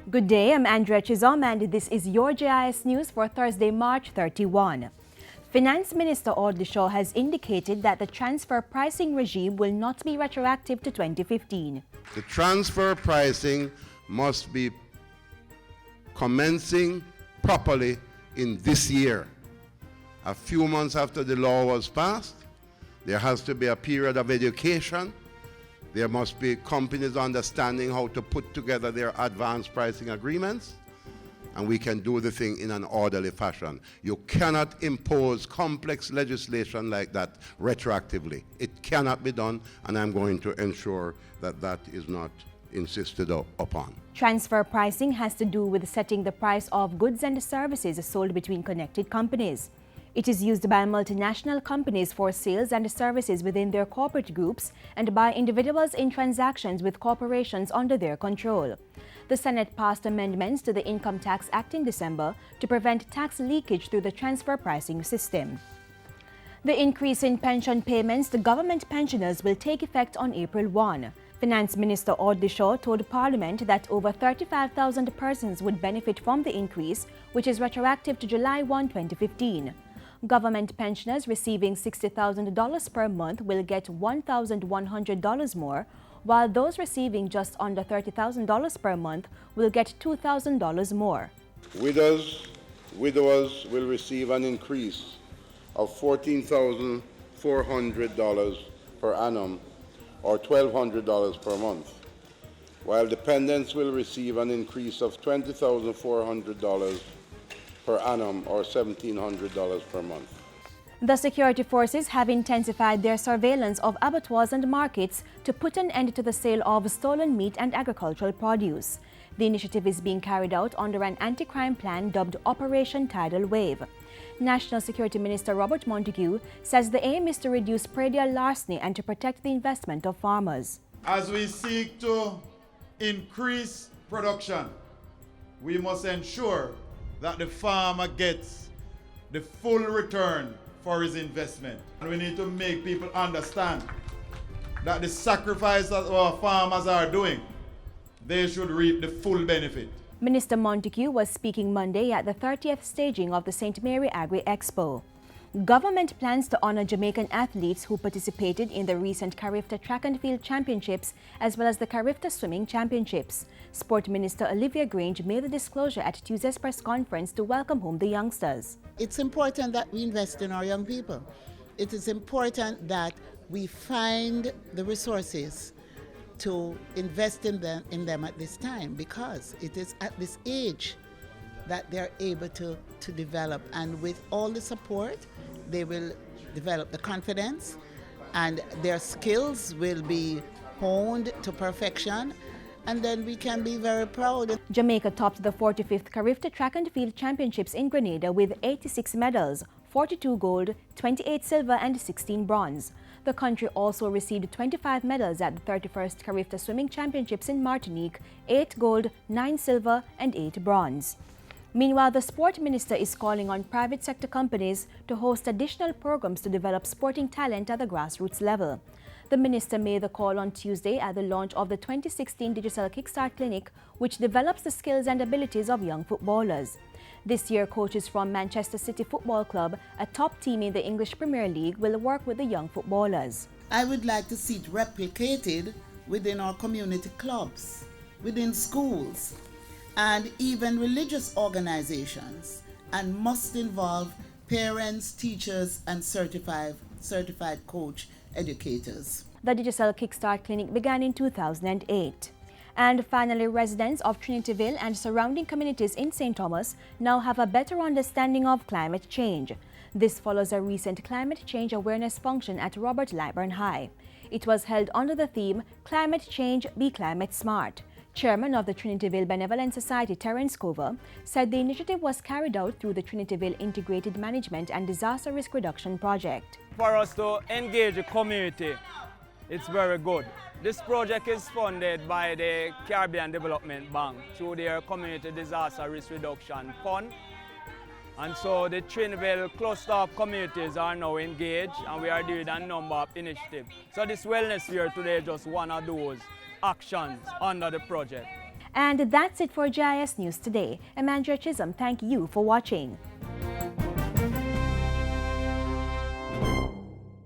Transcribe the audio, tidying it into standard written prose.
Good day, I'm Andrea Chizom and this is your JIS News for Thursday, March 31. Finance Minister Audley Shaw has indicated that the transfer pricing regime will not be retroactive to 2015. The transfer pricing must be commencing properly in this year. A few months after the law was passed, there has to be a period of education. There must be companies understanding how to put together their advanced pricing agreements, and we can do the thing in an orderly fashion. You cannot impose complex legislation like that retroactively. It cannot be done, and I'm going to ensure that that is not insisted upon. Transfer pricing has to do with setting the price of goods and services sold between connected companies. It is used by multinational companies for sales and services within their corporate groups and by individuals in transactions with corporations under their control. The Senate passed amendments to the Income Tax Act in December to prevent tax leakage through the transfer pricing system. The increase in pension payments to government pensioners will take effect on April 1. Finance Minister Audley Shaw told Parliament that over 35,000 persons would benefit from the increase, which is retroactive to July 1, 2015. Government pensioners receiving $60,000 per month will get $1,100 more, while those receiving just under $30,000 per month will get $2,000 more. Widowers will receive an increase of $14,400 per annum or $1,200 per month, while dependents will receive an increase of $20,400 per annum or $1,700 per month. The security forces have intensified their surveillance of abattoirs and markets to put an end to the sale of stolen meat and agricultural produce. The initiative is being carried out under an anti-crime plan dubbed Operation Tidal Wave. National Security Minister Robert Montague says the aim is to reduce predial larceny and to protect the investment of farmers. As we seek to increase production, we must ensure that the farmer gets the full return for his investment. And we need to make people understand that the sacrifice that our farmers are doing, they should reap the full benefit. Minister Montague was speaking Monday at the 30th staging of the St. Mary Agri Expo. Government plans to honor Jamaican athletes who participated in the recent Carifta Track and Field Championships as well as the Carifta Swimming Championships. Sport Minister Olivia Grange made the disclosure at Tuesday's press conference to welcome home the youngsters. It's important that we invest in our young people. It is important that we find the resources to invest in them at this time, because it is at this age that they're able to develop, and with all the support they will develop the confidence and their skills will be honed to perfection, and then we can be very proud. Jamaica topped the 45th Carifta Track and Field Championships in Grenada with 86 medals, 42 gold, 28 silver and 16 bronze. The country also received 25 medals at the 31st Carifta Swimming Championships in Martinique, 8 gold, 9 silver and 8 bronze. Meanwhile, the sport minister is calling on private sector companies to host additional programs to develop sporting talent at the grassroots level. The minister made the call on Tuesday at the launch of the 2016 Digital Kickstart Clinic, which develops the skills and abilities of young footballers. This year, coaches from Manchester City Football Club, a top team in the English Premier League, will work with the young footballers. I would like to see it replicated within our community clubs, within schools, and even religious organizations, and must involve parents, teachers, and certified coach educators. The Digital Kickstart Clinic began in 2008. And finally, residents of Trinityville and surrounding communities in St. Thomas now have a better understanding of climate change. This follows a recent climate change awareness function at Robert Lightburn High. It was held under the theme, Climate Change, Be Climate Smart. Chairman of the Trinityville Benevolent Society, Terence Cover, said the initiative was carried out through the Trinityville Integrated Management and Disaster Risk Reduction Project. For us to engage the community, it's very good. This project is funded by the Caribbean Development Bank through their Community Disaster Risk Reduction Fund. And so the Trinityville cluster of communities are now engaged, and we are doing a number of initiatives. So this wellness fair today is just one of those actions under the project. And that's it for GIS News today. I'm Andrea Chisholm. Thank you for watching.